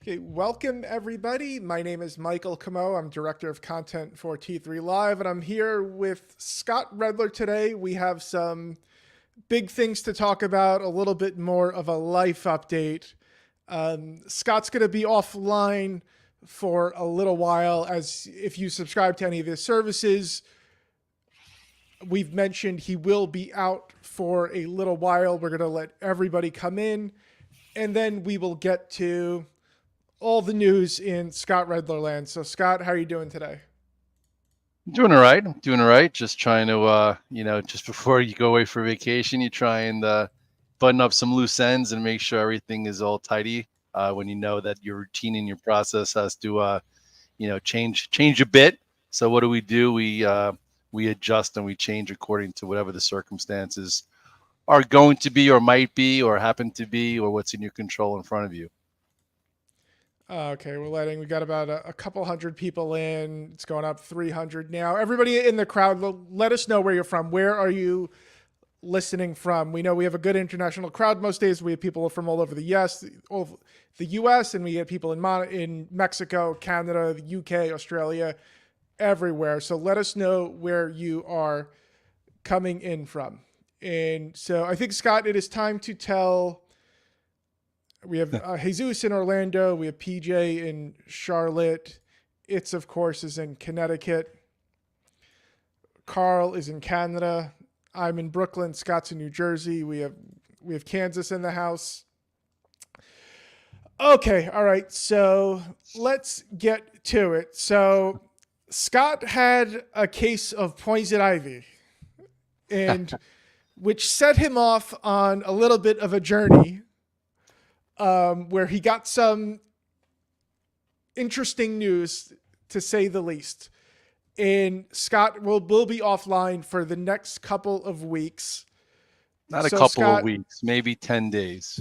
Okay, welcome everybody. My name is Michael Camo. I'm director of content for T3 Live, and I'm here with Scott Redler today. We have some big things to talk about, a little bit more of a life update. Scott's going to be offline for a little while, as if you subscribe to any of his services, we've mentioned he will be out for a little while. We're going to let everybody come in, and then we will get to all the news in Scott Redler land. So, Scott, how are you doing today? Doing all right. I'm doing all right. Just trying to, just before you go away for vacation, you try and button up some loose ends and make sure everything is all tidy. When you know that your routine and your process has to, change a bit. So what do? We adjust and we change according to whatever the circumstances are going to be, or might be, or happen to be, or what's in your control in front of you. Okay, we got about a couple hundred people in. It's going up 300 now. Everybody in the crowd, let us know where you're from. Where are you listening from? We know we have a good international crowd most days. We have people from all over the US, and we have people in Mexico, Canada, the UK, Australia, everywhere. So let us know where you are coming in from. And so I think, Scott, it is time to tell. We have Jesus in Orlando. We have PJ in Charlotte. It's, of course, is in Connecticut. Carl is in Canada. I'm in Brooklyn. Scott's in New Jersey. We have Kansas in the house. Okay, all right. So let's get to it. So Scott had a case of poison ivy, and which set him off on a little bit of a journey, where he got some interesting news, to say the least. And Scott will be offline for the next couple of weeks. Not a So, couple of Scott, weeks, maybe 10 days.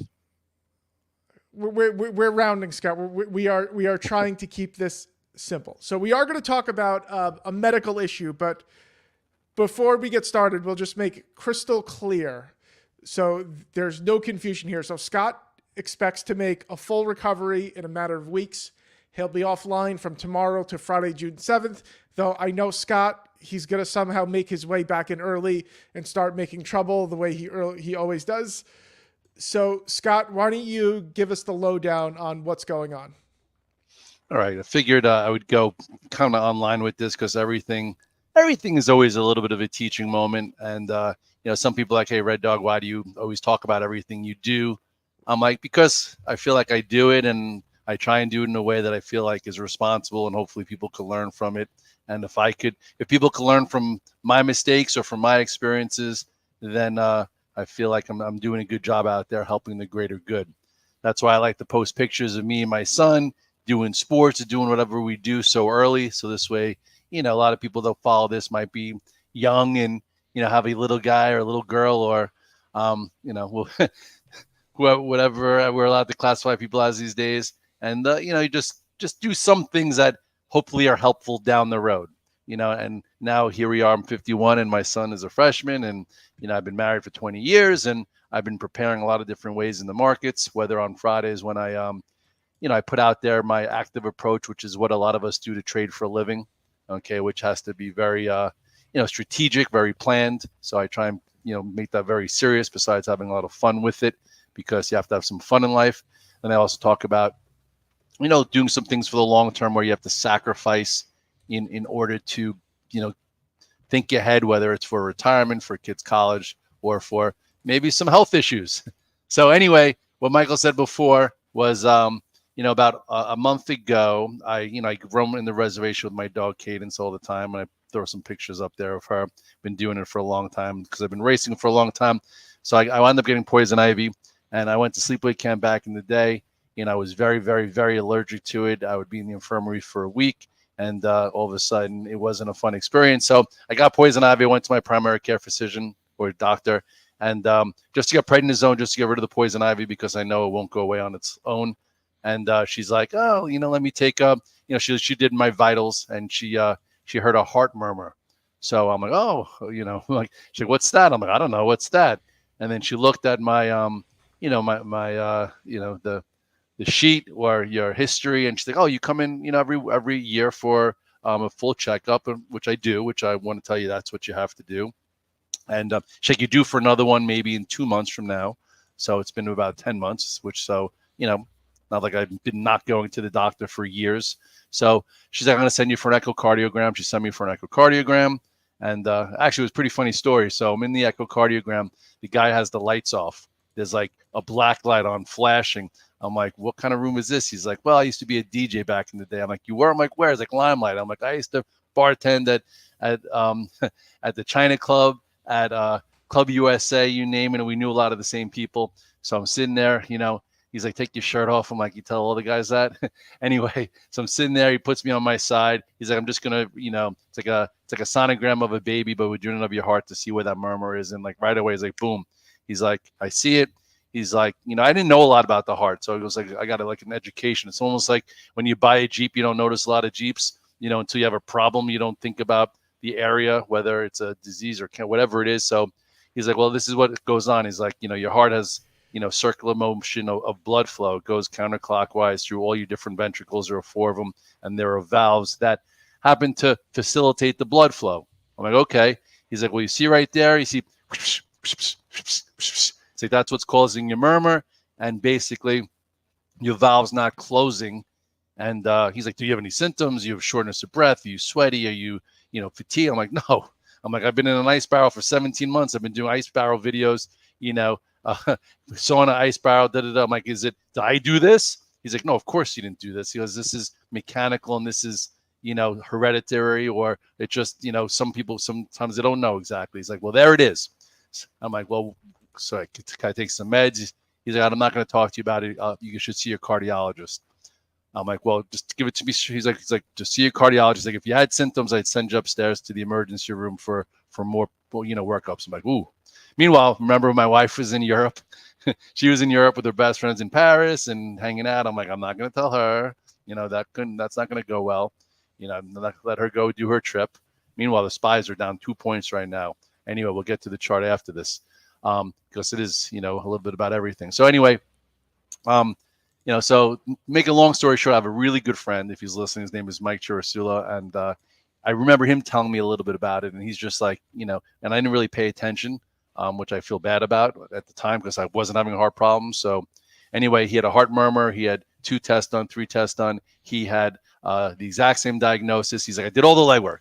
we're rounding, Scott. We are trying to keep this simple. So we are going to talk about a medical issue, but before we get started, we'll just make it crystal clear, so there's no confusion here. So Scott expects to make a full recovery in a matter of weeks. He'll be offline from tomorrow to Friday, June 7th. Though I know Scott, he's going to somehow make his way back in early and start making trouble the way he always does. So, Scott, why don't you give us the lowdown on what's going on? All right, I figured I would go kind of online with this because everything is always a little bit of a teaching moment. And some people are like, hey, Red Dog, why do you always talk about everything you do? I'm like, because I feel like I do it, and I try and do it in a way that I feel like is responsible, and hopefully people can learn from it. And if people can learn from my mistakes or from my experiences, then I feel like I'm doing a good job out there helping the greater good. That's why I like to post pictures of me and my son doing sports or doing whatever we do so early. So this way, a lot of people that follow this might be young and, have a little guy or a little girl or, whatever we're allowed to classify people as these days. And, you just do some things that hopefully are helpful down the road, and now here we are, I'm 51 and my son is a freshman, and, I've been married for 20 years, and I've been preparing a lot of different ways in the markets, whether on Fridays when I put out there my active approach, which is what a lot of us do to trade for a living. Okay. Which has to be very, strategic, very planned. So I try and, make that very serious, besides having a lot of fun with it, because you have to have some fun in life. And I also talk about, doing some things for the long term where you have to sacrifice in order to, think ahead, whether it's for retirement, for kids' college, or for maybe some health issues. So anyway, what Michael said before was, about a month ago, I roam in the reservation with my dog Cadence all the time, and I throw some pictures up there of her. Been doing it for a long time because I've been racing for a long time. So I wound up getting poison ivy, and I went to sleepaway camp back in the day. I was very, very, very allergic to it. I would be in the infirmary for a week, and all of a sudden, it wasn't a fun experience. So I got poison ivy. I went to my primary care physician or doctor, and just to get prednisone, just to get rid of the poison ivy, because I know it won't go away on its own. And she's like, oh, let me take she did my vitals, and she heard a heart murmur. So I'm like, oh, like, she's like, what's that? I'm like, I don't know, what's that? And then she looked at my my the sheet or your history, and she's like, oh, you come in, every year for a full checkup, which I do, which I want to tell you that's what you have to do. And she's like, you do for another one maybe in 2 months from now. So it's been about 10 months, which not like I've been not going to the doctor for years. So she's like, I'm going to send you for an echocardiogram. She sent me for an echocardiogram. And actually, it was a pretty funny story. So I'm in the echocardiogram. The guy has the lights off. There's like a black light on flashing. I'm like, what kind of room is this? He's like, well, I used to be a DJ back in the day. I'm like, you were? I'm like, where? He's like, Limelight. I'm like, I used to bartend at at the China Club, at Club USA, you name it. And we knew a lot of the same people. So I'm sitting there, he's like, take your shirt off. I'm like, you tell all the guys that? Anyway, so I'm sitting there. He puts me on my side. He's like, I'm just going to, it's like a sonogram of a baby, but we're doing it of your heart to see where that murmur is. And like right away, he's like, boom. He's like, I see it. He's like, I didn't know a lot about the heart. So it was like, I got like an education. It's almost like when you buy a Jeep, you don't notice a lot of Jeeps, until you have a problem. You don't think about the area, whether it's a disease or whatever it is. So he's like, well, this is what goes on. He's like, your heart has, circular motion of blood flow. It goes counterclockwise through all your different ventricles. There are 4 of them. And there are valves that happen to facilitate the blood flow. I'm like, okay. He's like, well, you see right there, you see, it's like, that's what's causing your murmur. And basically your valve's not closing. And he's like, do you have any symptoms? You have shortness of breath? Are you sweaty? Are you, fatigued? I'm like, no. I'm like, I've been in an ice barrel for 17 months. I've been doing ice barrel videos, sauna ice barrel, I'm like, did I do this? He's like, no, of course you didn't do this. He goes, this is mechanical and this is, hereditary, or it just, some people, sometimes they don't know exactly. He's like, well, there it is. I'm like, well, so I take some meds. He's like, I'm not going to talk to you about it. You should see your cardiologist. I'm like, well, just give it to me. He's like, just see a cardiologist. Like, if you had symptoms, I'd send you upstairs to the emergency room for more, workups. I'm like, ooh. Meanwhile, remember my wife was in Europe. She was in Europe with her best friends in Paris and hanging out. I'm like, I'm not going to tell her, that's not going to go well. I'm not let her go do her trip. Meanwhile, the spies are down 2 points right now. Anyway, we'll get to the chart after this, because it is, a little bit about everything. So anyway, so make a long story short, I have a really good friend. If he's listening, his name is Mike Chirasula. And I remember him telling me a little bit about it. And he's just like, and I didn't really pay attention, which I feel bad about at the time because I wasn't having a heart problem. So anyway, he had a heart murmur. He had 2 tests done, 3 tests done. He had the exact same diagnosis. He's like, I did all the legwork.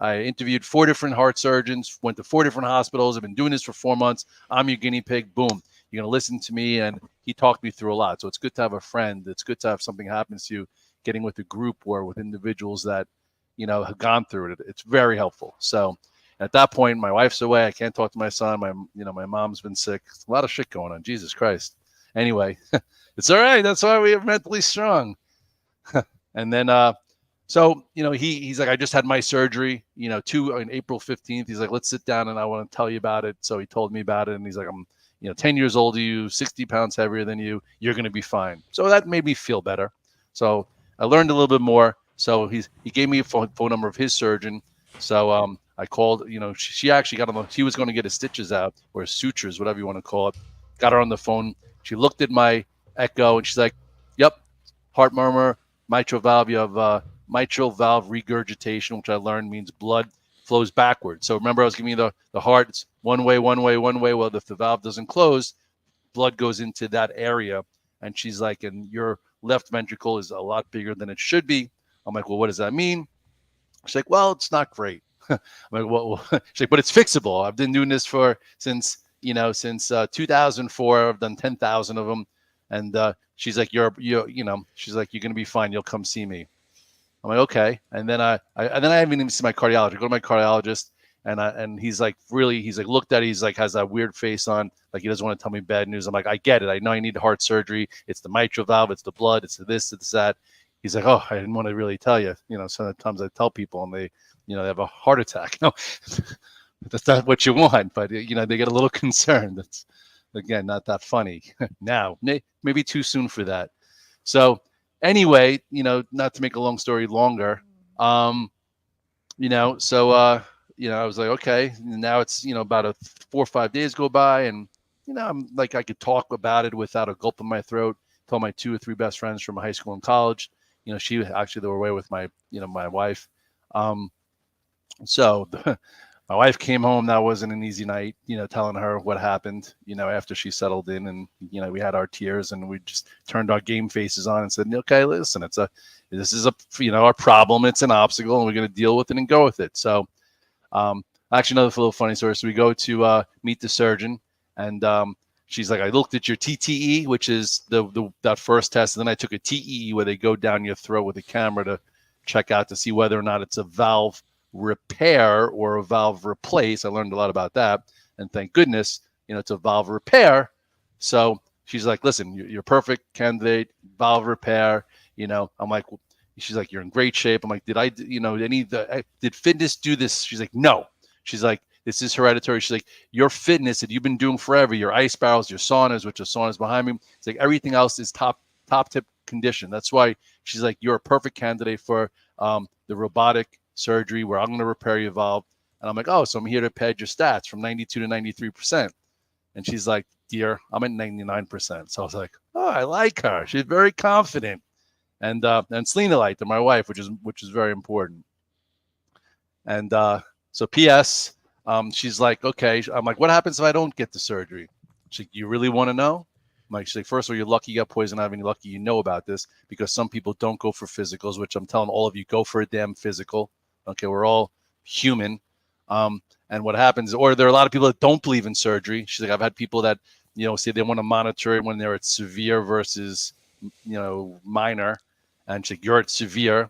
I interviewed 4 different heart surgeons, went to 4 different hospitals. I've been doing this for 4 months. I'm your guinea pig. Boom. You're going to listen to me. And he talked me through a lot. So it's good to have a friend. It's good to have something happen to you, getting with a group or with individuals that, have gone through it. It's very helpful. So at that point, my wife's away. I can't talk to my son. My mom's been sick. A lot of shit going on. Jesus Christ. Anyway, it's all right. That's why we are mentally strong. And then, so, he's like, I just had my surgery, on April 15th. He's like, let's sit down and I want to tell you about it. So he told me about it. And he's like, I'm, 10 years older than you, 60 pounds heavier than you. You're going to be fine. So that made me feel better. So I learned a little bit more. So he gave me a phone number of his surgeon. So I called, she actually got him. She was going to get his stitches out, or his sutures, whatever you want to call it. Got her on the phone. She looked at my echo and she's like, yep, heart murmur, mitral valve. You have mitral valve regurgitation, which I learned means blood flows backwards. So remember, I was giving you the heart. It's one way. Well, if the valve doesn't close, blood goes into that area. And she's like, and your left ventricle is a lot bigger than it should be. I'm like, well, what does that mean? She's like, well, it's not great. I'm like, well, she's like, but it's fixable. I've been doing this since 2004. I've done 10,000 of them. And she's like, she's like, you're going to be fine. You'll come see me. I'm like, okay. And then I haven't even seen my cardiologist. I go to my cardiologist and he's like, looked at it. He's like, has that weird face on. Like, he doesn't want to tell me bad news. I'm like, I get it. I know I need heart surgery. It's the mitral valve. It's the blood. It's this, it's that. He's like, oh, I didn't want to really tell you. Sometimes I tell people and they, they have a heart attack. No, that's not what you want. But, they get a little concerned. That's, again, not that funny now. Maybe too soon for that. So anyway, not to make a long story longer, I was like, okay, now it's, about 4 or 5 days go by and, I'm like, I could talk about it without a gulp in my throat. told my 2 or 3 best friends from high school and college. She actually, they were away with my wife. Um, so my wife came home. That wasn't an easy night, telling her what happened, after she settled in, and, we had our tears, and we just turned our game faces on and said, okay, listen, this is our problem. It's an obstacle, and we're going to deal with it and go with it. So, actually, another little funny story. So we go to meet the surgeon, and she's like, I looked at your TTE, which is that first test, and then I took a TEE where they go down your throat with a camera to check out to see whether or not it's a valve repair or a valve replace. I learned a lot about that, and thank goodness, it's a valve repair. So she's like, listen, you're perfect candidate, valve repair. I'm like, she's like, you're in great shape. I'm like, did fitness do this? She's like, no. She's like, this is hereditary. She's like, your fitness that you've been doing forever, your ice barrels, your saunas, which are saunas behind me. It's like everything else is top tip condition. That's why she's like, you're a perfect candidate for the robotic surgery where I'm going to repair your valve. And I'm like, oh, so I'm here to pad your stats from 92 to 93%. And she's like, dear, I'm at 99%. So I was like, oh, I like her. She's very confident. And Selena liked her, my wife, which is very important. And so P.S. She's like, okay. I'm like, what happens if I don't get the surgery? She's like, you really want to know? I'm like, she's like, first of all, you're lucky you got poison ivy, and you're lucky you know about this, because some people don't go for physicals, which I'm telling all of you, go for a damn physical. Okay, we're all human. And what happens, or there are a lot of people that don't believe in surgery. She's like, I've had people that, say they want to monitor it when they're at severe versus, minor. And she's like, you're at severe.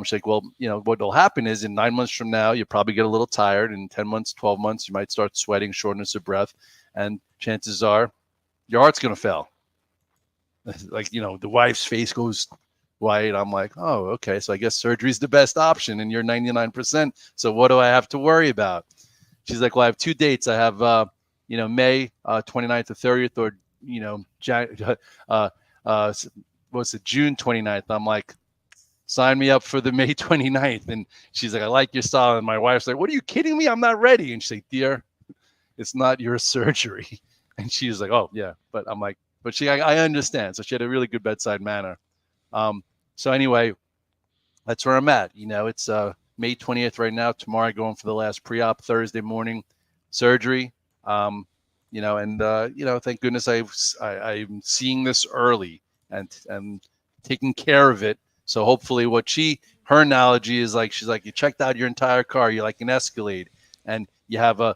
She's like, well, what will happen is in 9 months from now, you'll probably get a little tired. In 10 months, 12 months, you might start sweating, shortness of breath. And chances are your heart's going to fail. Like, the wife's face goes white. I'm like, oh, okay. So I guess surgery is the best option, and you're 99%. So what do I have to worry about? She's like, well, I have 2 dates. I have, May 29th or 30th, or what's it, June 29th. I'm like, sign me up for the May 29th. And she's like, I like your style. And my wife's like, what, are you kidding me? I'm not ready. And she's like, dear, it's not your surgery. And she's like, oh, yeah. But I'm like, but I understand. So she had a really good bedside manner. So anyway, that's where I'm at. It's May 20th right now. Tomorrow I go in for the last pre-op, Thursday morning surgery. And thank goodness I'm seeing this early and taking care of it. So hopefully her analogy is like, she's like, you checked out your entire car. You're like an Escalade, and you have a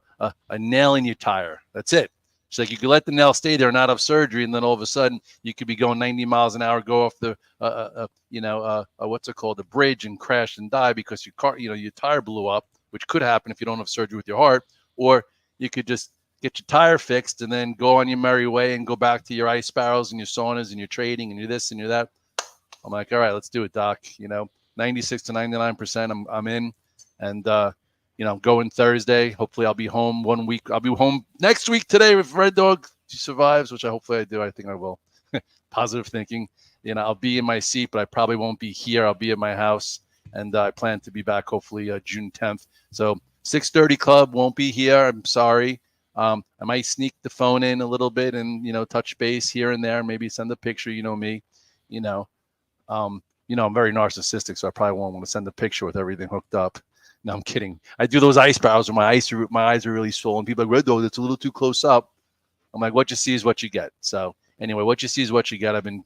nail in your tire. That's it. She's like, you could let the nail stay there, not have surgery, and then all of a sudden you could be going 90 miles an hour, go off the, what's it called, the bridge, and crash and die because your car, your tire blew up, which could happen if you don't have surgery with your heart. Or you could just get your tire fixed and then go on your merry way and go back to your ice barrels and your saunas and your trading and your this and your that. I'm like, all right, let's do it, doc. 96 to 99%. I'm in, and I'm going Thursday. Hopefully, I'll be home 1 week. I'll be home next week today if Red Dog survives, which hopefully I do. I think I will. Positive thinking. I'll be in my seat, but I probably won't be here. I'll be at my house, and I plan to be back hopefully June 10th. So 6:30 Club won't be here. I'm sorry. I might sneak the phone in a little bit and touch base here and there. Maybe send a picture. Me. I'm very narcissistic, so I probably won't want to send a picture with everything hooked up. No, I'm kidding. I do those ice barrels where my eyes are really swollen. People are like, Red Dog, that's a little too close up. I'm like, what you see is what you get. So anyway, what you see is what you get. I've been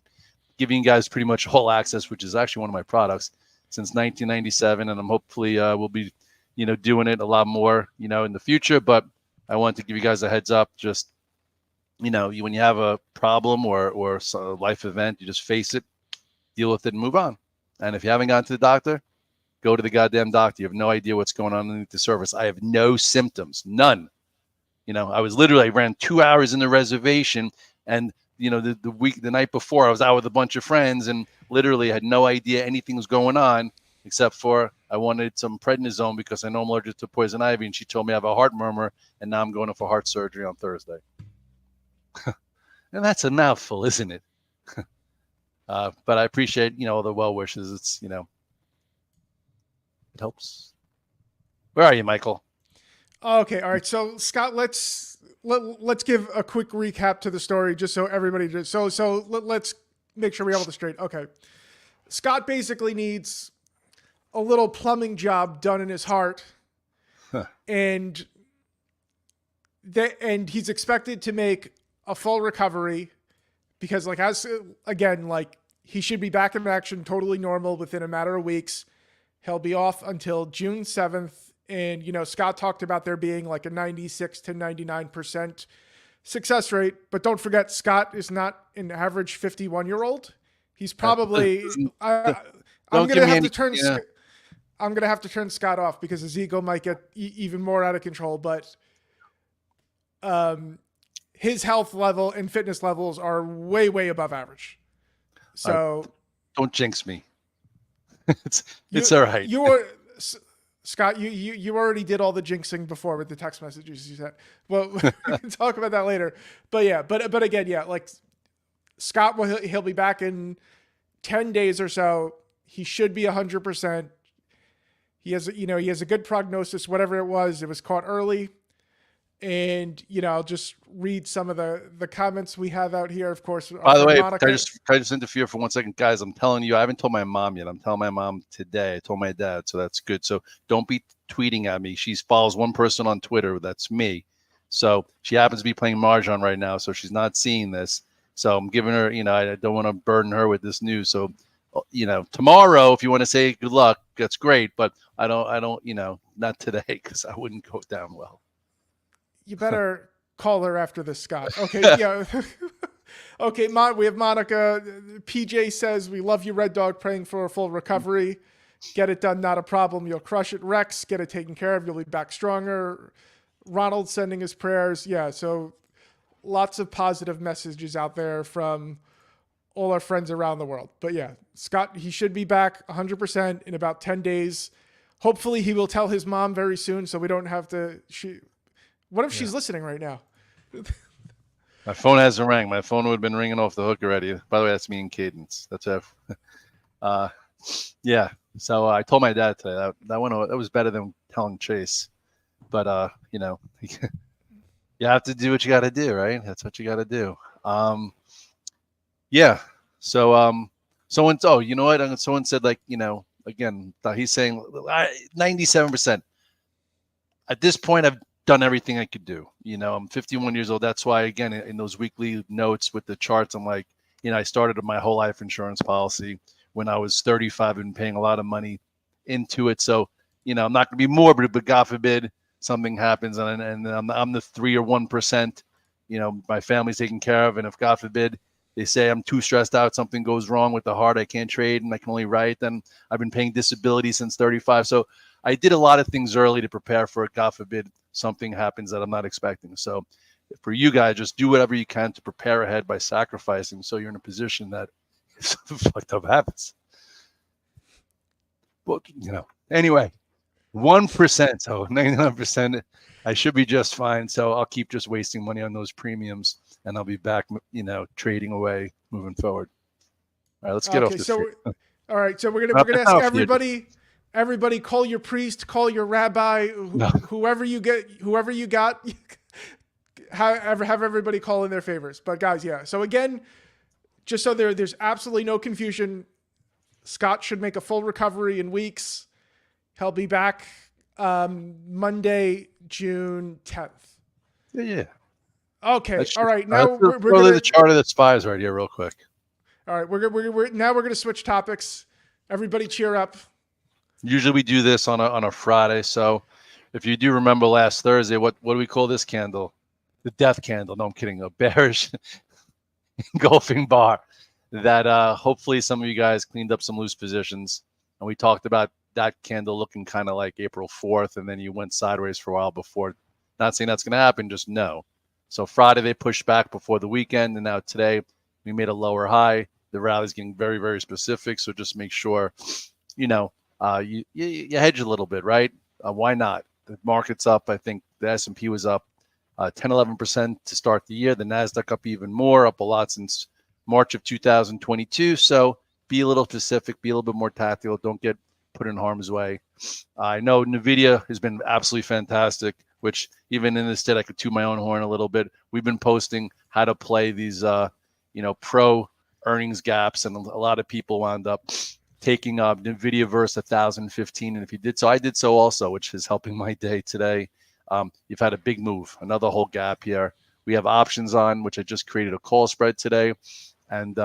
giving you guys pretty much whole access, which is actually one of my products, since 1997, and I'm hopefully we'll be, doing it a lot more, in the future. But I want to give you guys a heads up. Just, when you have a problem or a life event, you just face it, deal with it, and move on. And if you haven't gone to the doctor, go to the goddamn doctor. You have no idea what's going on underneath the surface. I have no symptoms, none. I ran 2 hours in the reservation, and the night before I was out with a bunch of friends and literally had no idea anything was going on, except for I wanted some prednisone because I know I'm allergic to poison ivy, and she told me I have a heart murmur, and now I'm going in for heart surgery on Thursday. And that's a mouthful, isn't it? But I appreciate, all the well wishes. It's, it helps. Where are you, Michael? Okay, all right. So Scott, let's give a quick recap to the story, just so everybody. Let's make sure we have all this straight. Okay. Scott basically needs a little plumbing job done in his heart, and he's expected to make a full recovery because, like, as again, like, he should be back in action totally normal within a matter of weeks. He'll be off until June 7th. And, Scott talked about there being like a 96 to 99% success rate. But don't forget, Scott is not an average 51-year-old. He's probably, I'm going to have to turn, I'm going to have to turn Scott off because his ego might get even more out of control. But his health level and fitness levels are way, way above average. So don't jinx me. It's all right. Scott, you already did all the jinxing before with the text messages you sent. Well, we can talk about that later. But yeah, but again, yeah, like Scott he'll be back in 10 days or so. He should be 100%. He has a good prognosis. Whatever it was caught early. And, I'll just read some of the comments we have out here, of course. By the way, can I just interfere for 1 second? Guys, I'm telling you, I haven't told my mom yet. I'm telling my mom today. I told my dad, so that's good. So don't be tweeting at me. She follows one person on Twitter. That's me. So she happens to be playing Mahjong right now, so she's not seeing this. So I'm giving her, I don't want to burden her with this news. So, tomorrow, if you want to say good luck, that's great. But I don't, not today because I wouldn't go down well. You better call her after this, Scott. Okay, yeah. Okay, we have Monica. PJ says, we love you, Red Dog, praying for a full recovery. Get it done, not a problem. You'll crush it. Rex, get it taken care of. You'll be back stronger. Ronald sending his prayers. Yeah, so lots of positive messages out there from all our friends around the world. But yeah, Scott, he should be back 100% in about 10 days. Hopefully he will tell his mom very soon so we don't have to... What if she's listening right now? My phone hasn't rang. My phone would have been ringing off the hook already. By the way, that's me in Cadence. That's it. Yeah. So I told my dad today that was better than telling Chase. But you have to do what you got to do, right? That's what you got to do. Yeah. So someone. Oh, you know what? Someone said again. He's saying 97%. At this point, I've done everything I could do. I'm 51 years old. That's why, again, in those weekly notes with the charts, I'm like, I started my whole life insurance policy when I was 35 and paying a lot of money into it. So, I'm not going to be morbid, but God forbid something happens and I'm the 3 or 1%, my family's taken care of. And if God forbid they say I'm too stressed out, something goes wrong with the heart, I can't trade and I can only write, then I've been paying disability since 35. So I did a lot of things early to prepare for it. God forbid something happens that I'm not expecting. So for you guys, just do whatever you can to prepare ahead by sacrificing so you're in a position that if something fucked up happens. Well, anyway, 1%, so 99%, I should be just fine. So I'll keep just wasting money on those premiums and I'll be back, trading away moving forward. All right, let's get off this. All right, so we're gonna ask everybody, call your priest, call your rabbi, whoever you got, have everybody call in their favors. But guys, yeah. So again, just so there's absolutely no confusion, Scott should make a full recovery in weeks. He'll be back Monday, June 10th. Yeah. Okay. All right. Now we're going to the chart of the spies right here, real quick. All right. We're going to switch topics. Everybody, cheer up. Usually we do this on a Friday. So if you do remember last Thursday, what do we call this candle? The death candle. No, I'm kidding. A bearish engulfing bar that hopefully some of you guys cleaned up some loose positions. And we talked about that candle looking kind of like April 4th. And then you went sideways for a while before. Not saying that's going to happen, just no. So Friday they pushed back before the weekend. And now today we made a lower high. The rally's getting very, very specific. So just make sure, you hedge a little bit, right? Why not? The market's up. I think the S&P was up 10, 11% to start the year. The NASDAQ up even more, up a lot since March of 2022. So be a little specific, be a little bit more tactical. Don't get put in harm's way. I know NVIDIA has been absolutely fantastic, which even in this state, I could toot my own horn a little bit. We've been posting how to play these, pro earnings gaps, and a lot of people wound up taking Nvidia versus 1015. And if you did so, I did so also, which is helping my day today. You've had a big move, another whole gap here. We have options on, which I just created a call spread today. And,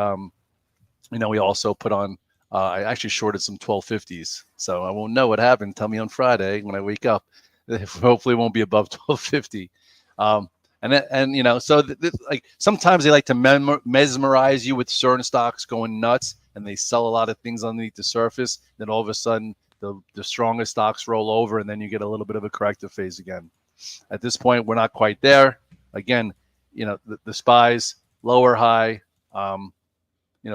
we also put on, I actually shorted some 1250s. So I won't know what happened. Tell me on Friday when I wake up. Hopefully it won't be above 1250. So like sometimes they like to mesmerize you with certain stocks going nuts, and they sell a lot of things underneath the surface. Then all of a sudden, the strongest stocks roll over, and then you get a little bit of a corrective phase again. At this point, we're not quite there. Again, the SPYs, lower high.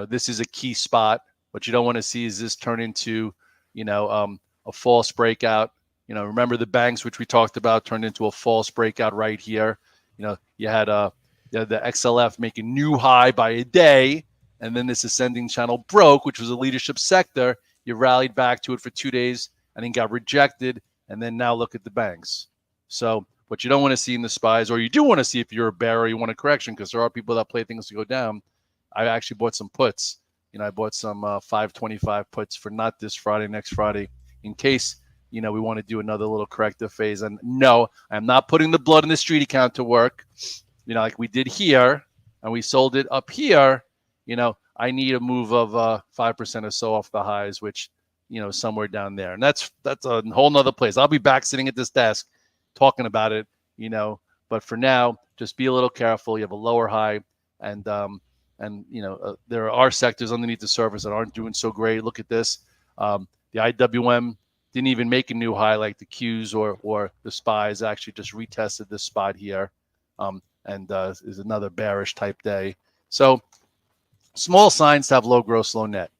This is a key spot. What you don't want to see is this turn into, a false breakout. Remember the banks, which we talked about, turned into a false breakout right here. You had the XLF make a new high by a day, and then this ascending channel broke, which was a leadership sector. You rallied back to it for 2 days and then got rejected. And then now look at the banks. So what you don't want to see in the SPYs, or you do want to see if you're a bear or you want a correction, because there are people that play things to go down. I actually bought some puts. I bought some 525 puts for not this Friday, next Friday, in case, we want to do another little corrective phase. And no, I'm not putting the blood in the street account to work, like we did here, and we sold it up here. I need a move of 5% or so off the highs, which, somewhere down there. And that's a whole nother place. I'll be back sitting at this desk talking about it, but for now, just be a little careful. You have a lower high, and there are sectors underneath the surface that aren't doing so great. Look at this. The IWM didn't even make a new high like the Qs or the SPYs. Actually just retested this spot here, and is another bearish type day. So small signs to have low gross, low net,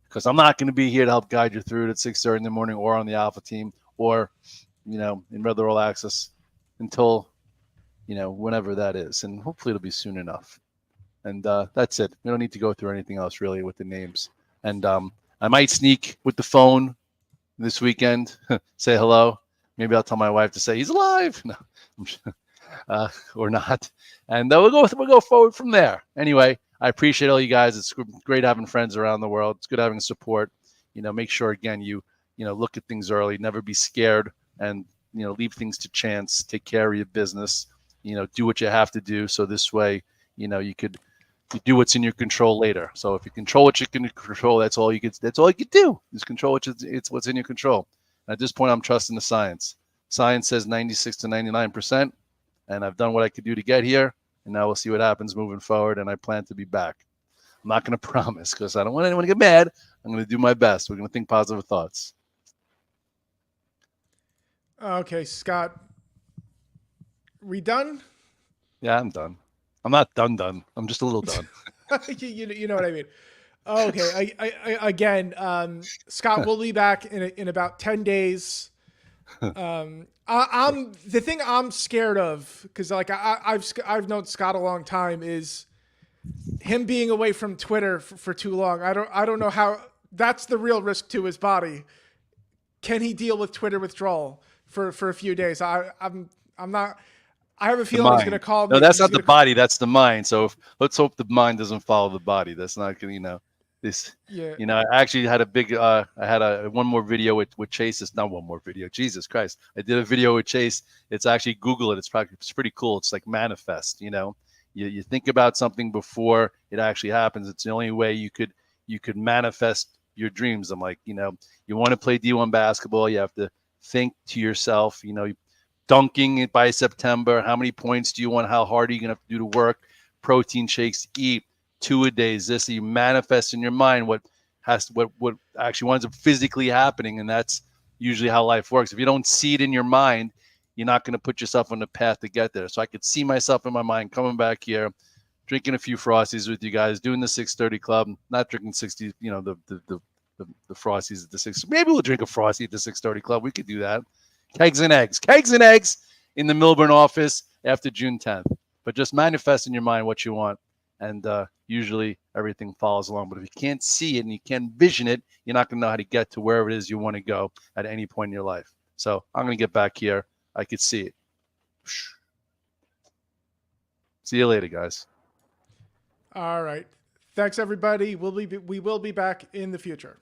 because I'm not going to be here to help guide you through it at 6:30 in the morning or on the Alpha team or, in Redler All Access until, whenever that is. And hopefully it'll be soon enough. And that's it. We don't need to go through anything else really with the names. And I might sneak with the phone this weekend, say hello. Maybe I'll tell my wife to say he's alive, no, or not. And we'll go forward from there. Anyway, I appreciate all you guys. It's great having friends around the world. It's good having support. Make sure again you look at things early. Never be scared, and leave things to chance. Take care of your business. Do what you have to do. So this way, you do what's in your control later. So if you control what you can control, that's all you could do is control what's in your control. And at this point, I'm trusting the science. Science says 96 to 99%, and I've done what I could do to get here. And now we'll see what happens moving forward. And I plan to be back. I'm not going to promise because I don't want anyone to get mad. I'm going to do my best. We're going to think positive thoughts. Okay, Scott. We done? Yeah, I'm done. I'm not done. I'm just a little done. you know what I mean. Okay. Again, Scott will be back in about 10 days. I'm the thing I'm scared of, because like I've known Scott a long time, is him being away from Twitter for too long. I don't know how. That's the real risk to his body. Can he deal with Twitter withdrawal for a few days? I'm not. I have a feeling he's going to call me. No, that's not the body. That's the mind. So let's hope the mind doesn't follow the body. That's not going to, this. Yeah. I actually had a big. I had one more video with Chase. It's not one more video. Jesus Christ! I did a video with Chase. It's actually Google it. It's pretty cool. It's like manifest. You think about something before it actually happens. It's the only way you could manifest your dreams. I'm like, you want to play D1 basketball. You have to think to yourself. Dunking it by September. How many points do you want? How hard are you going to have to do to work? Protein shakes, eat 2 a day. This you manifest in your mind what actually winds up physically happening, and that's usually how life works. If you don't see it in your mind, you're not going to put yourself on the path to get there. So I could see myself in my mind coming back here, drinking a few Frosties with you guys, doing the 6:30 club, not drinking 60, the Frosties at the 6. Maybe we'll drink a Frosty at the 6:30 club. We could do that. Kegs and eggs in the Milburn office after June 10th. But just manifest in your mind what you want, and usually everything follows along. But if you can't see it and you can't vision it, you're not going to know how to get to wherever it is you want to go at any point in your life. So I'm going to get back here. I could see it. See you later, guys. All right. Thanks, everybody. We will be back in the future.